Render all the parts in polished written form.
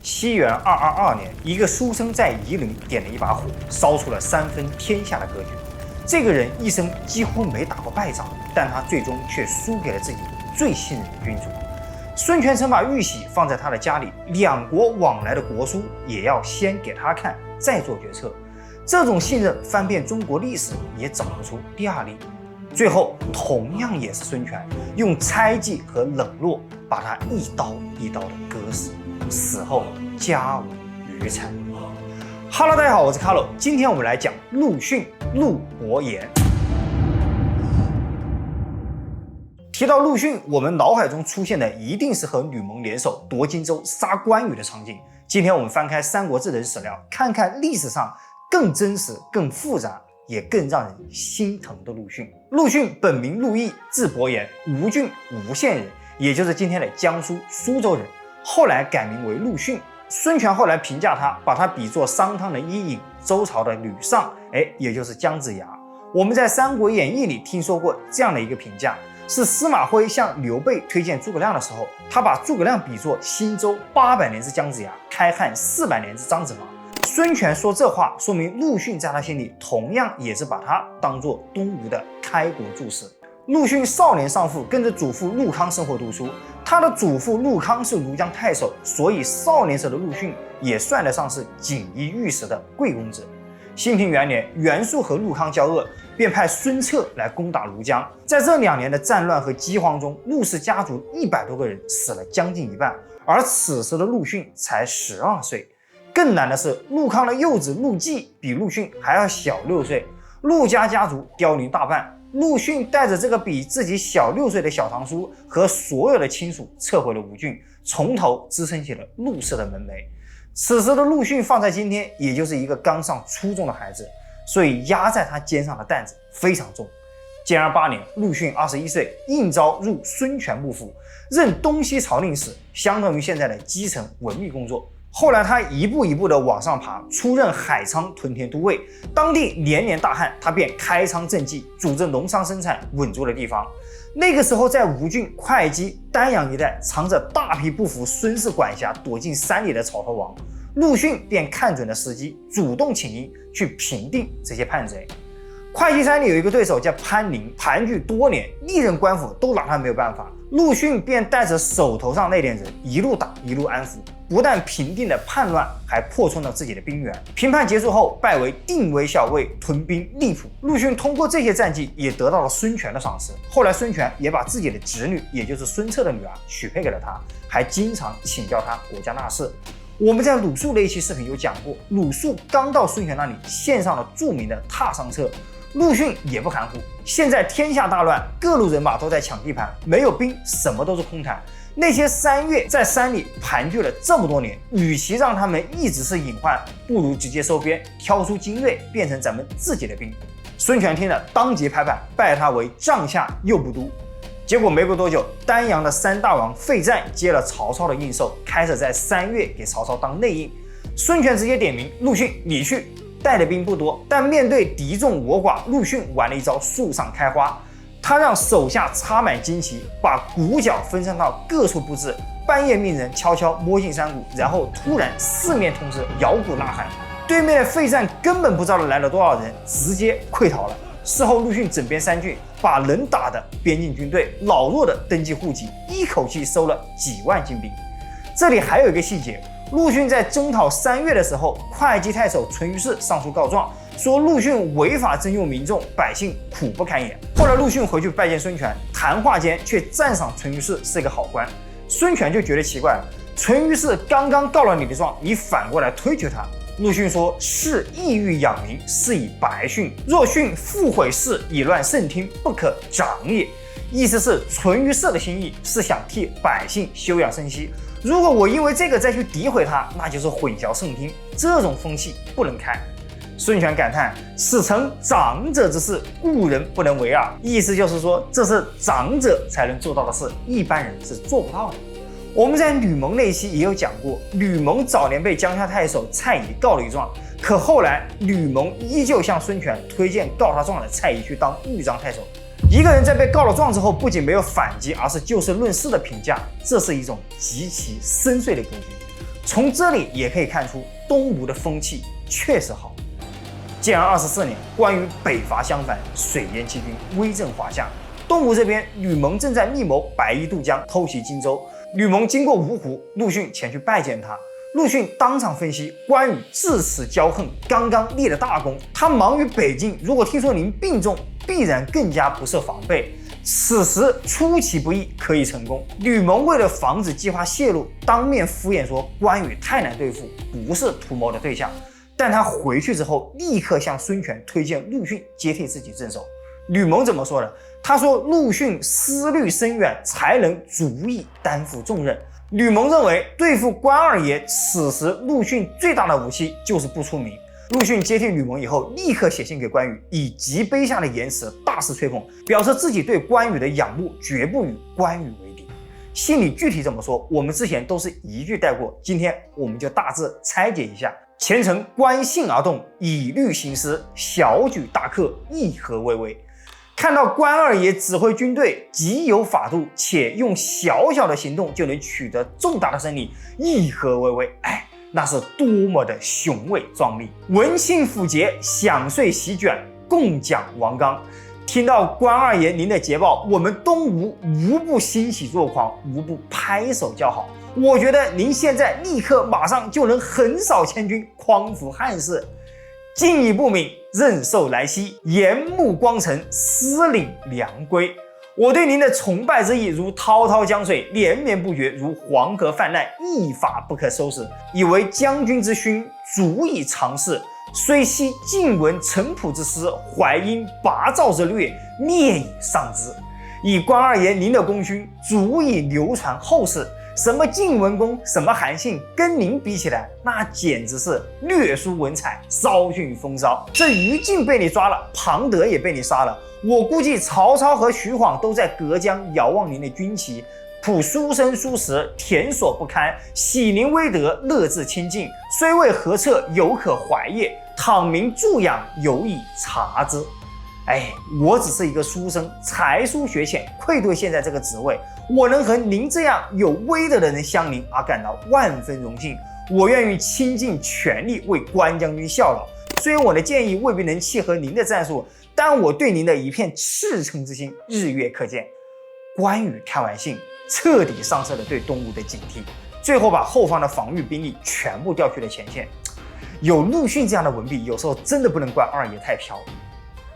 西元222年，一个书生在夷陵点了一把火，烧出了3分天下的格局。这个人一生几乎没打过败仗，但他最终却输给了自己最信任的君主。孙权曾把玉玺放在他的家里，两国往来的国书也要先给他看，再做决策。这种信任翻遍中国历史也找不出第二例。最后，同样也是孙权用猜忌和冷落把他一刀一刀的割死，死后家无余财。Hello， 大家好，我是 Carlo， 今天我们来讲陆逊、陆伯言。提到陆逊，我们脑海中出现的一定是和吕蒙联手夺荆州、杀关羽的场景。今天我们翻开《三国志》的史料，看看历史上更真实、更复杂，也更让人心疼的陆逊。陆逊本名陆毅，字伯言，吴郡吴县人，也就是今天的江苏苏州人，后来改名为陆逊。孙权后来评价他，把他比作商汤的伊尹，周朝的吕尚，也就是姜子牙。我们在《三国演义》里听说过这样的一个评价，是司马徽向刘备推荐诸葛亮的时候，他把诸葛亮比作兴周800年之姜子牙，开汉400年之张子芒。孙权说这话，说明陆逊在他心里同样也是把他当作东吴的开国柱石。陆逊少年丧父，跟着祖父陆康生活读书。他的祖父陆康是庐江太守，所以少年时的陆逊也算得上是锦衣玉食的贵公子。兴平元年，袁术和陆康交恶，便派孙策来攻打庐江。在这2年的战乱和饥荒中，陆氏家族100多个人死了将近一半，而此时的陆逊才12岁。更难的是，陆康的幼子陆绩比陆逊还要小6岁，陆家家族凋零大半。陆逊带着这个比自己小6岁的小堂叔和所有的亲属撤回了吴郡，从头支撑起了陆氏的门楣。此时的陆逊放在今天，也就是一个刚上初中的孩子，所以压在他肩上的担子非常重。建安8年，陆逊21岁，应召入孙权幕府，任东西朝令史，相当于现在的基层文秘工作。后来他一步一步的往上爬，出任海沧屯田都尉。当地连年大旱，他便开仓赈济，组织农商生产，稳住了地方。那个时候，在吴郡、会稽、丹阳一带，藏着大批不服孙氏管辖、躲进山里的草头王。陆逊便看准了时机，主动请缨去平定这些叛贼。会稽山里有一个对手叫潘宁，盘踞多年，历任官府都拿他没有办法。陆逊便带着手头上那点人，一路打一路安抚，不但平定了叛乱，还扩充了自己的兵源。平叛结束后，拜为定威校尉，屯兵荔浦。陆逊通过这些战绩，也得到了孙权的赏识。后来孙权也把自己的侄女，也就是孙策的女儿许配给了他，还经常请教他国家大事。我们在鲁肃那一期视频有讲过，鲁肃刚到孙权那里，献上了著名的踏上策。陆逊也不含糊，现在天下大乱，各路人马都在抢地盘，没有兵，什么都是空谈。那些山岳在山里盘踞了这么多年，与其让他们一直是隐患，不如直接收编，挑出精锐，变成咱们自己的兵。孙权听了，当即拍板，拜他为帐下右部都。结果没过多久，丹阳的3大王费赞接了曹操的应授，开始在山岳给曹操当内应。孙权直接点名陆逊，你去。带的兵不多，但面对敌众我寡，陆逊玩了一招树上开花。他让手下插满旌旗，把鼓角分散到各处布置，半夜命人悄悄摸进山谷，然后突然四面通知，摇鼓呐喊。对面的费赞根本不知道来了多少人，直接溃逃了。事后陆逊整编3郡，把能打的编进军队，老弱的登记户籍，一口气收了几万精兵。这里还有一个细节，陆逊在征讨3月的时候，会稽太守淳于氏上书告状，说陆逊违法征用民众，百姓苦不堪言。后来陆逊回去拜见孙权，谈话间却赞赏淳于氏是个好官。孙权就觉得奇怪了，淳于氏刚刚告了你的状，你反过来推举他。陆逊说：“士意欲养民，是以白训。若训复毁事，以乱圣听，不可长也。”意思是淳于氏的心意是想替百姓休养生息。如果我因为这个再去诋毁他，那就是混淆圣听，这种风气不能开。孙权感叹：“此诚长者之事，故人不能为耳。”意思就是说，这是长者才能做到的事，一般人是做不到的。我们在吕蒙那一期也有讲过，吕蒙早年被江夏太守蔡邕告了一状，可后来吕蒙依旧向孙权推荐告他状的蔡邕去当豫章太守。一个人在被告了状之后，不仅没有反击，而是就事论事的评价，这是一种极其深邃的格局。从这里也可以看出，东吴的风气确实好。建安24年，关羽北伐襄樊，水淹七军，威震华夏。东吴这边，吕蒙正在密谋白衣渡江，偷袭荆州。吕蒙经过芜湖，陆逊前去拜见他。陆逊当场分析，关羽至此骄横，刚刚立了大功，他忙于北境，如果听说您病重，必然更加不设防备。此时出其不意，可以成功。吕蒙为了防止计划泄露，当面敷衍说关羽太难对付，不是图谋的对象。但他回去之后，立刻向孙权推荐陆逊接替自己镇守。吕蒙怎么说的？他说陆逊思虑深远，才能足以担负重任。吕蒙认为，对付关二爷，此时陆逊最大的武器就是不出名。陆逊接替吕蒙以后，立刻写信给关羽，以极卑下的言辞大肆吹捧，表示自己对关羽的仰慕绝不与关羽为敌。信里具体怎么说，我们之前都是一句带过，今天我们就大致拆解一下。前程关信而动，以虑行思，小举大克，议和巍巍。看到关二爷指挥军队极有法度，且用小小的行动就能取得重大的胜利，议和巍巍，那是多么的雄伟壮丽！文庆府节，响岁席卷，共奖王纲。听到关二爷您的捷报，我们东吴无不欣喜若狂，无不拍手叫好。我觉得您现在立刻马上就能横扫千军，匡扶汉室。进一步敏，任寿来兮，严穆光澄，司领良归。我对您的崇拜之意如滔滔江水，连绵不绝，如黄河泛滥，一发不可收拾。以为将军之勋，足以长事。虽悉晋文陈普之师，怀因拔赵之略，灭以上之。以关二爷您的功勋，足以流传后世。什么晋文公，什么韩信，跟您比起来，那简直是略输文采，稍逊风骚。这于禁被你抓了，庞德也被你杀了。我估计曹操和徐晃都在隔江遥望您的军旗。朴书生疏时，田所不堪；喜您威德，乐自清净。虽为何策，犹可怀也。倘民助养，犹以察之。我只是一个书生，才疏学浅，愧对现在这个职位。我能和您这样有威德的人相邻，而感到万分荣幸。我愿意倾尽全力为关将军效劳。虽然我的建议未必能契合您的战术，但我对您的一片赤诚之心日月可见。关羽看完信，彻底丧失了对东吴的警惕，最后把后方的防御兵力全部调去了前线。有陆逊这样的文笔，有时候真的不能怪二爷太飘。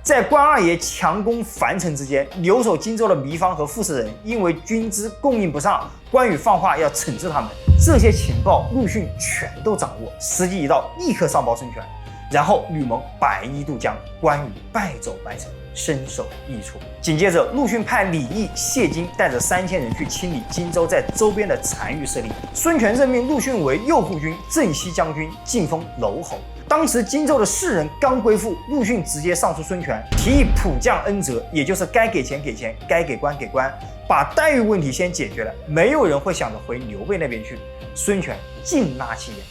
在关二爷强攻樊城之间，留守荆州的糜芳和傅士仁因为军资供应不上，关羽放话要惩治他们。这些情报陆逊全都掌握，时机一到，立刻上报孙权。然后吕蒙白衣渡江，关羽败走白城，身首异处。紧接着，陆逊派李毅、谢金带着3000人去清理荆州在周边的残余势力。孙权任命陆逊为右护军、镇西将军，晋封楼侯。当时荆州的士人刚归附，陆逊直接上书孙权，提议普降恩泽，也就是该给钱给钱，该给官给官，把待遇问题先解决了。没有人会想着回刘备那边去。孙权尽纳其言。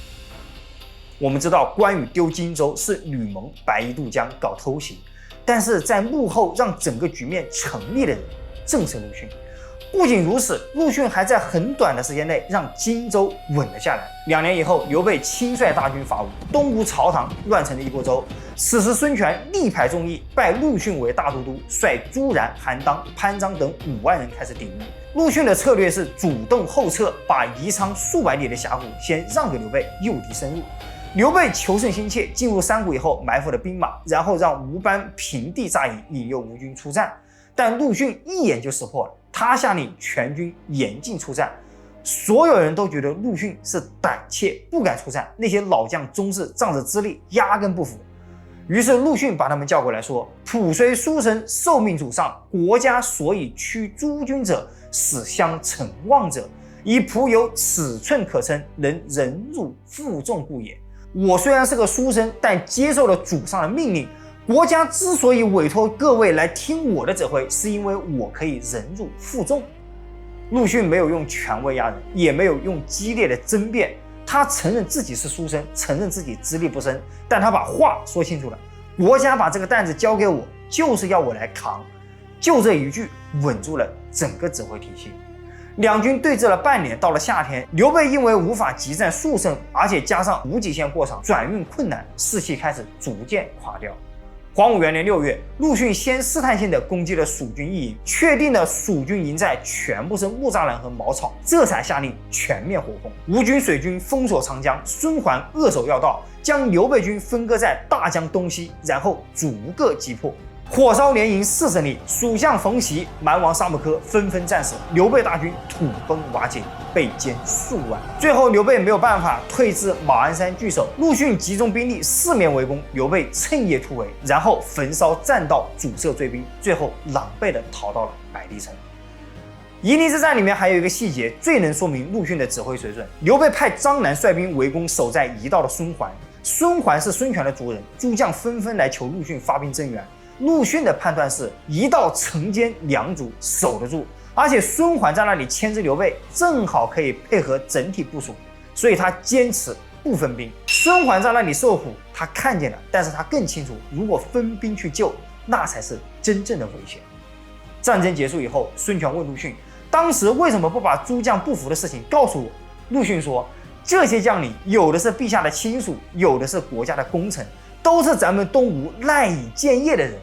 我们知道关羽丢荆州是吕蒙白衣渡江搞偷袭，但是在幕后让整个局面成立的人正是陆逊。不仅如此，陆逊还在很短的时间内让荆州稳了下来。2年以后，刘备亲率大军伐吴，东吴朝堂乱成了一锅粥。此时孙权力排众议，拜陆逊为大都督，率朱然、韩当、潘璋等5万人开始抵御。陆逊的策略是主动后撤，把宜昌数百里的峡谷先让给刘备，诱敌深入。刘备求胜心切，进入山谷以后埋伏了兵马，然后让吴班平地扎营，引诱吴军出战。但陆逊一眼就识破了，他下令全军严禁出战。所有人都觉得陆逊是胆怯，不敢出战。那些老将中士仗着资历，压根不服。于是陆逊把他们叫过来说：“普虽书生，受命主上，国家所以驱诸军者，使相成望者，以普有尺寸可称，能忍辱负重故也。我虽然是个书生，但接受了主上的命令。国家之所以委托各位来听我的指挥，是因为我可以忍辱负重。”陆逊没有用权威压人，也没有用激烈的争辩，他承认自己是书生，承认自己资历不深，但他把话说清楚了：国家把这个担子交给我，就是要我来扛。就这一句，稳住了整个指挥体系。两军对峙了半年，到了夏天，刘备因为无法激战数胜，而且加上无极线过长，转运困难，士气开始逐渐垮掉。黄武元年6月，陆逊先试探性的攻击了蜀军一营，确定了蜀军营寨全部是木栅栏和茅草，这才下令全面火攻。吴军水军封锁长江，孙桓扼守要道，将刘备军分割在大江东西，然后逐个击破。火烧连营4胜利，蜀相冯习、蛮王沙姆柯纷纷战死，刘备大军土崩瓦解，被歼数万。最后刘备没有办法，退至马鞍山据守。陆逊集中兵力四面围攻，刘备趁夜突围，然后焚烧栈道，阻塞追兵，最后狼狈地逃到了百里城。夷陵之战里面还有一个细节，最能说明陆逊的指挥水准。刘备派张南率兵围攻守在夷道的孙桓，孙桓是孙权的族人，诸将纷纷来求陆逊发兵增援。陆逊的判断是一道城坚两阻，守得住，而且孙桓在那里牵制刘备，正好可以配合整体部署，所以他坚持不分兵。孙桓在那里受苦，他看见了，但是他更清楚，如果分兵去救，那才是真正的危险。战争结束以后，孙权问陆逊，当时为什么不把诸将不服的事情告诉我？陆逊说，这些将领有的是陛下的亲属，有的是国家的功臣，都是咱们东吴赖以建业的人。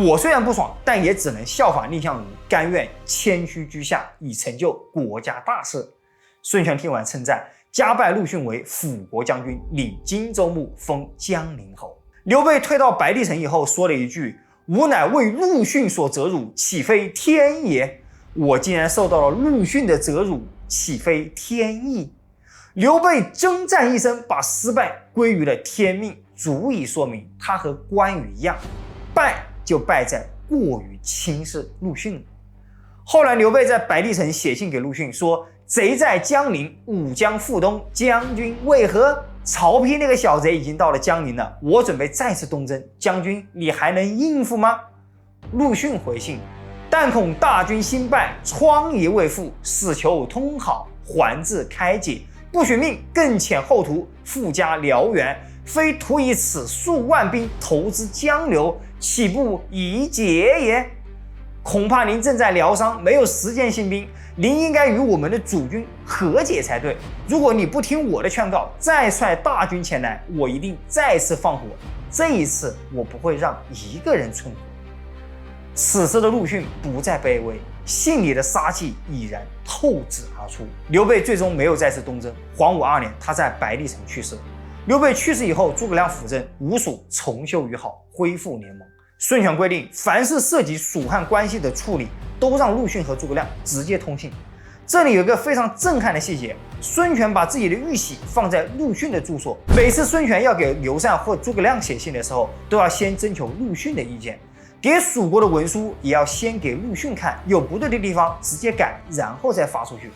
我虽然不爽，但也只能效法蔺相如，甘愿谦虚居下，以成就国家大事。孙权听完称赞，加拜陆逊为辅国将军，领荆州牧，封江陵侯。刘备退到白帝城以后，说了一句：“吾乃为陆逊所责辱，岂非天也？”我竟然受到了陆逊的责辱，岂非天意？刘备征战一生，把失败归于了天命，足以说明他和关羽一样，败就败在过于轻视陆逊了。后来刘备在白帝城写信给陆逊说，贼在江陵，吾将赴东，将军为何？曹丕那个小贼已经到了江陵了，我准备再次东征，将军你还能应付吗？陆逊回信，但恐大军新败，疮痍未复，使求通好，还至开解，不许命更遣后图，附加辽源，非图以此数万兵投之江流，岂不宜解也？恐怕您正在疗伤，没有实践新兵，您应该与我们的主军和解才对。如果你不听我的劝告，再率大军前来，我一定再次放火。这一次，我不会让一个人存活。此时的陆逊不再卑微，信里的杀气已然透指而出。刘备最终没有再次东征。黄武2年，他在白帝城去世。刘备去世以后，诸葛亮辅政，吴蜀重修于好，恢复联盟。孙权规定，凡是涉及蜀汉关系的处理，都让陆逊和诸葛亮直接通信。这里有一个非常震撼的细节，孙权把自己的玉玺放在陆逊的住所。每次孙权要给刘禅或诸葛亮写信的时候，都要先征求陆逊的意见。给蜀国的文书也要先给陆逊看，有不对的地方直接改，然后再发出去。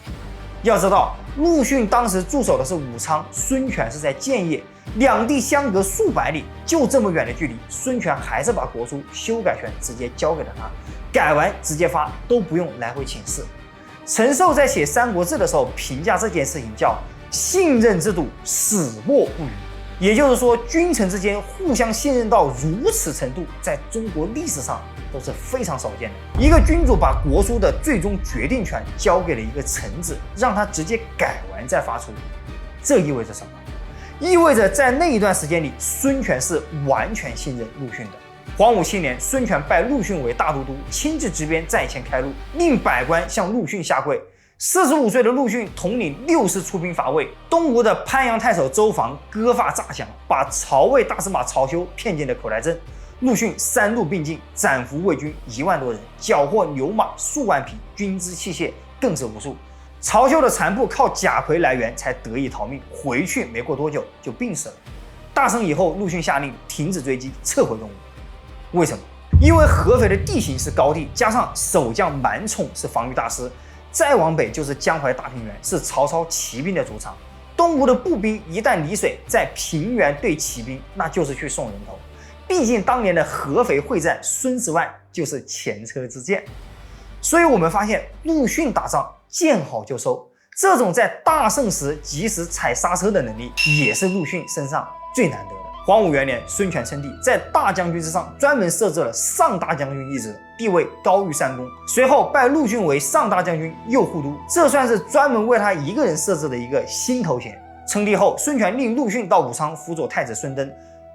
要知道，陆逊当时驻守的是武昌，孙权是在建业，两地相隔数百里，就这么远的距离，孙权还是把国书修改权直接交给了他，改完直接发，都不用来回请示。陈寿在写《三国志》的时候评价这件事情叫信任之笃，始末不渝。也就是说，君臣之间互相信任到如此程度，在中国历史上都是非常少见的。一个君主把国书的最终决定权交给了一个臣子，让他直接改完再发出，这意味着什么？意味着在那一段时间里，孙权是完全信任陆逊的。黄武7年，孙权拜陆逊为大都督，亲自执鞭在前开路，令百官向陆逊下跪。45岁的陆逊统领6师出兵伐魏，东吴的潘阳太守周防割发诈降，把曹魏大司马曹休骗进了口袋阵。陆逊3路并进，斩俘魏军1万多人，缴获牛马数万匹，军资器械更是无数。曹休的残部靠贾逵来援，才得以逃命。回去没过多久就病死了。大胜以后，陆逊下令停止追击，撤回东吴。为什么？因为合肥的地形是高地，加上守将满宠是防御大师。再往北就是江淮大平原，是曹操骑兵的主场。东吴的步兵一旦离水，在平原对骑兵，那就是去送人头。毕竟当年的合肥会战，孙十万就是前车之鉴。所以我们发现，陆逊打仗见好就收，这种在大胜时及时踩刹车的能力，也是陆逊身上最难得的。黄武元年，孙权称帝，在大将军之上专门设置了上大将军一职，地位高于三公。随后拜陆逊为上大将军、右护都，这算是专门为他一个人设置的一个新头衔。称帝后，孙权令陆逊到武昌辅佐太子孙登，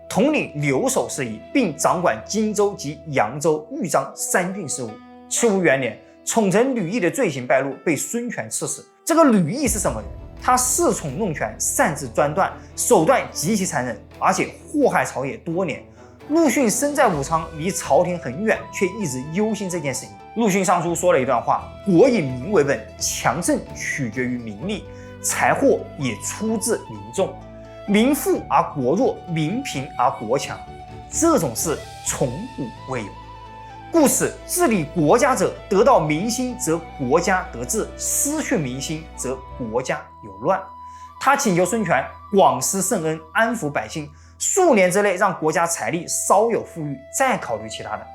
统领留守事宜，并掌管荆州及扬州、豫章三郡事务。赤乌元年，宠臣吕毅的罪行败露，被孙权赐死。这个吕毅是什么人？他恃宠弄权，擅自专断，手段极其残忍，而且祸害朝野多年。陆逊身在武昌，离朝廷很远，却一直忧心这件事情。陆逊上书说了一段话：国以民为本，强盛取决于民力，财货也出自民众。民富而国弱，民贫而国强，这种事从古未有。故此，治理国家者，得到民心则国家得治，失去民心则国家有乱。他请求孙权广施圣恩，安抚百姓，数年之内让国家财力稍有富裕，再考虑其他的。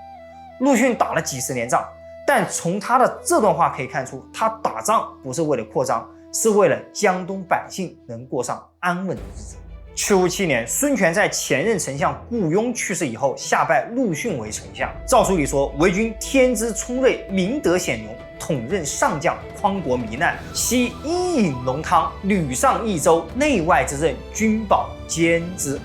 陆逊打了几十年仗，但从他的这段话可以看出，他打仗不是为了扩张，是为了江东百姓能过上安稳的日子。赤乌7年，孙权在前任丞相顾雍去世以后，下拜陆逊为丞相。诏书里说：“为君天资聪锐，明德显勇，统任上将，匡国糜难，悉伊饮浓汤，屡上益州，内外之任，君保兼之。”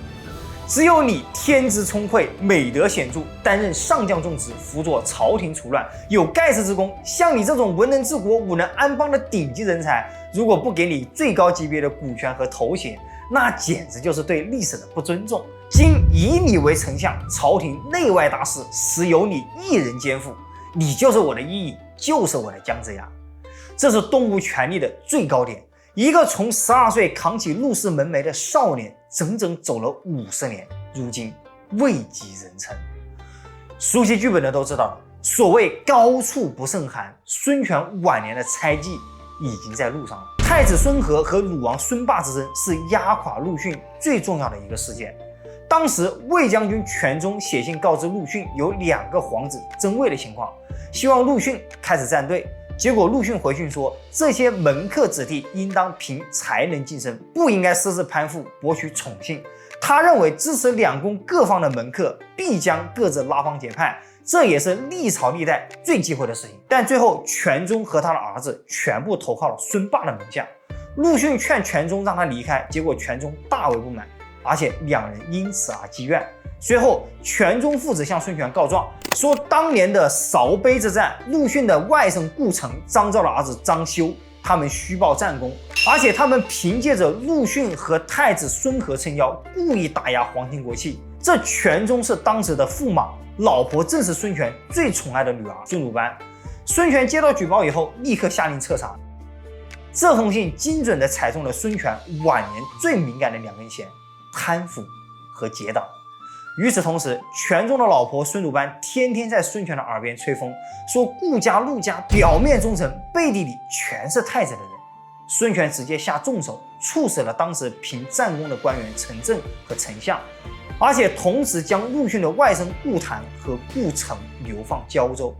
只有你天资聪慧，美德显著，担任上将重职，辅佐朝廷除乱，有盖世之功。像你这种文能治国、武能安邦的顶级人才，如果不给你最高级别的股权和头衔，那简直就是对历史的不尊重。今以你为丞相，朝廷内外大事实由你一人肩负，你就是我的伊尹，就是我的姜子牙。这是东吴权力的最高点。一个从12岁扛起陆氏门楣的少年，整整走了50年，如今位极人臣。熟悉剧本的都知道，所谓高处不胜寒，孙权晚年的猜忌已经在路上了。太子孙和和鲁王孙霸之争是压垮陆逊最重要的一个事件。当时魏将军权忠写信告知陆逊有2个皇子争位的情况，希望陆逊开始站队。结果陆逊回信说，这些门客子弟应当凭才能晋升，不应该私自攀附博取宠幸。他认为支持2宫各方的门客必将各自拉帮结派，这也是历朝历代最忌讳的事情。但最后权忠和他的儿子全部投靠了孙霸的门下。陆逊劝权忠让他离开，结果权忠大为不满，而且2人因此而积怨。随后权忠父子向孙权告状，说当年的韶碑之战，陆逊的外甥顾城、张昭的儿子张修，他们虚报战功，而且他们凭借着陆逊和太子孙和撑腰，故意打压皇亲国戚。这权忠是当时的驸马，老婆正是孙权最宠爱的女儿孙鲁班。孙权接到举报以后，立刻下令彻查。这封信精准地踩中了孙权晚年最敏感的2根弦：贪腐和结党。与此同时，权忠的老婆孙鲁班天天在孙权的耳边吹风，说顾家、陆家表面忠诚，背地里全是太子的人。孙权直接下重手，处死了当时评战功的官员陈震和陈相，而且同时将陆逊的外甥顾谭和顾城流放胶州。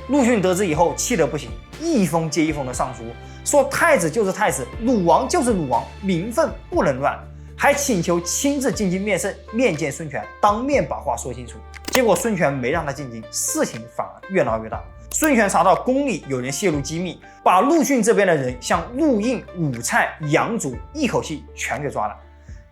陆逊得知以后气得不行，一封接一封的上书，说太子就是太子，鲁王就是鲁王，名分不能乱。还请求亲自进京面见孙权，当面把话说清楚。结果孙权没让他进京，事情反而越闹越大。孙权查到宫里有人泄露机密，把陆逊这边的人，像陆应、武蔡、杨竹一口气全给抓了。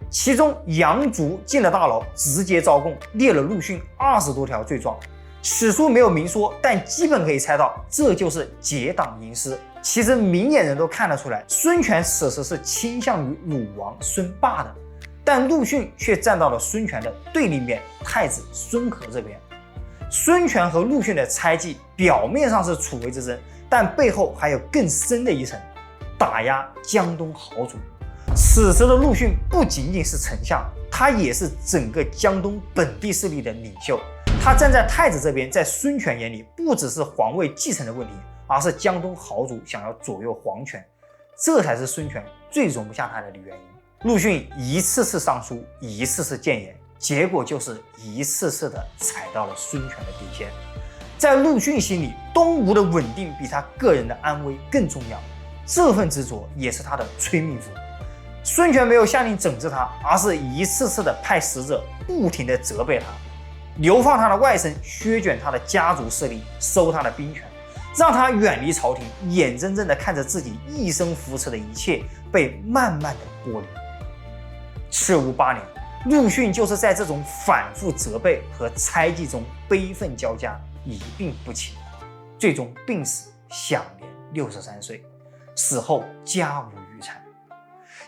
其中杨竹进了大牢，直接招供，列了陆逊20多条罪状。史书没有明说，但基本可以猜到，这就是结党营私。其实明眼人都看得出来，孙权此时是倾向于鲁王孙霸的，但陆逊却站到了孙权的对立面，太子孙和这边。孙权和陆逊的猜忌表面上是楚魏之争，但背后还有更深的一层，打压江东豪族。此时的陆逊不仅仅是丞相，他也是整个江东本地势力的领袖。他站在太子这边，在孙权眼里不只是皇位继承的问题，而是江东豪族想要左右皇权，这才是孙权最容不下他的原因。陆逊一次次上书，一次次谏言，结果就是一次次的踩到了孙权的底线。在陆逊心里，东吴的稳定比他个人的安危更重要，这份执着也是他的催命符。孙权没有下令整治他，而是一次次的派使者不停的责备他，流放他的外甥，削减他的家族势力，收他的兵权，让他远离朝廷，眼睁睁的看着自己一生扶持的一切被慢慢的剥离。赤乌8年，陆逊就是在这种反复责备和猜忌中悲愤交加，一病不起，最终病死，享年63岁，死后家无余产。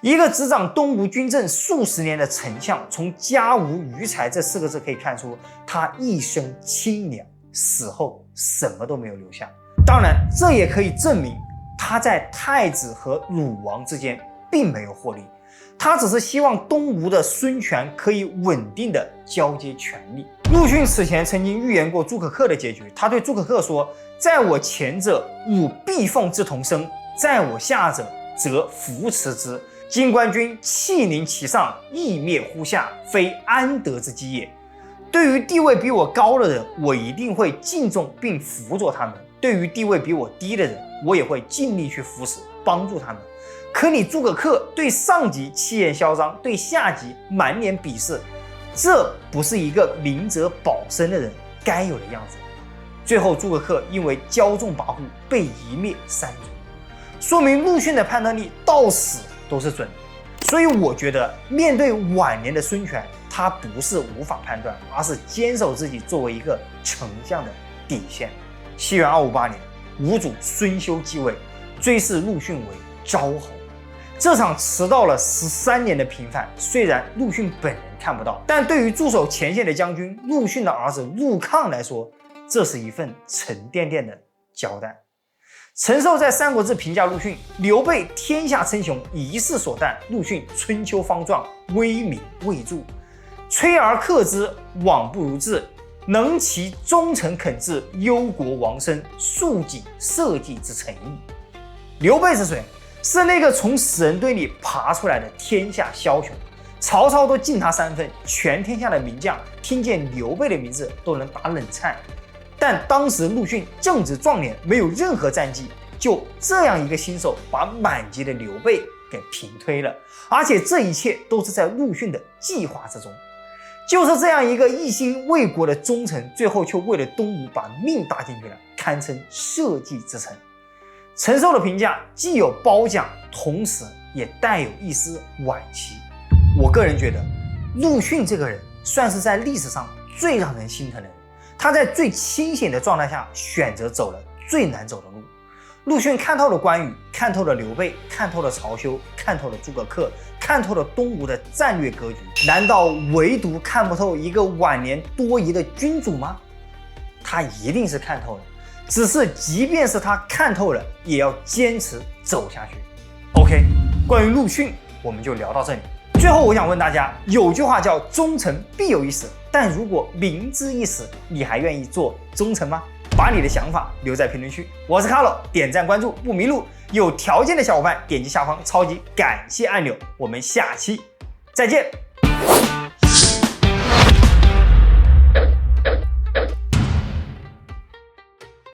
一个执掌东吴军政数十年的丞相，从家无余财这4个字可以看出他一生清凉，死后什么都没有留下。当然，这也可以证明他在太子和鲁王之间并没有获利，他只是希望东吴的孙权可以稳定的交接权力。陆逊此前曾经预言过朱可恪的结局，他对朱可恪说：“在我前者，吾必奉之同生；在我下者，则扶持之。今官军气凌其上，易灭乎下，非安得之机也。对于地位比我高的人，我一定会敬重并辅佐他们；对于地位比我低的人，我也会尽力去扶持帮助他们。可你诸葛恪对上级气焰嚣张，对下级满脸鄙视，这不是一个明哲保身的人该有的样子。”最后，诸葛恪因为骄纵跋扈被一灭三族，说明陆逊的判断力到死都是准的。所以我觉得，面对晚年的孙权，他不是无法判断，而是坚守自己作为一个丞相的底线。西元258年，吴主孙休继位，追谥陆逊为昭侯。这场迟到了13年的平反，虽然陆逊本人看不到，但对于驻守前线的将军陆逊的儿子陆抗来说，这是一份沉甸甸的交代。陈寿在《三国志》评价陆逊：刘备天下称雄，一世所惮；陆逊春秋方壮，威名未著。摧而克之，罔不如志；能其忠诚恳志，忧国亡身，庶几社稷之诚意。刘备是谁？是那个从死人堆里爬出来的天下枭雄，曹操都敬他3分，全天下的名将听见刘备的名字都能打冷颤。但当时陆逊正值壮年，没有任何战绩，就这样一个新手把满级的刘备给平推了，而且这一切都是在陆逊的计划之中。就是这样一个一心为国的忠臣，最后却为了东吴把命搭进去了，堪称社稷之臣。陈寿的评价既有褒奖，同时也带有一丝惋惜。我个人觉得，陆逊这个人算是在历史上最让人心疼的人。他在最清醒的状态下选择走了最难走的路。陆逊看透了关羽，看透了刘备，看透了曹休，看透了诸葛恪，看透了东吴的战略格局，难道唯独看不透一个晚年多疑的君主吗？他一定是看透了，只是即便是他看透了，也要坚持走下去。OK， 关于陆逊我们就聊到这里。最后我想问大家，有句话叫忠臣必有一死，但如果明知一死，你还愿意做忠臣吗？把你的想法留在评论区。我是 Carlo， 点赞关注不迷路。有条件的小伙伴点击下方超级感谢按钮。我们下期再见。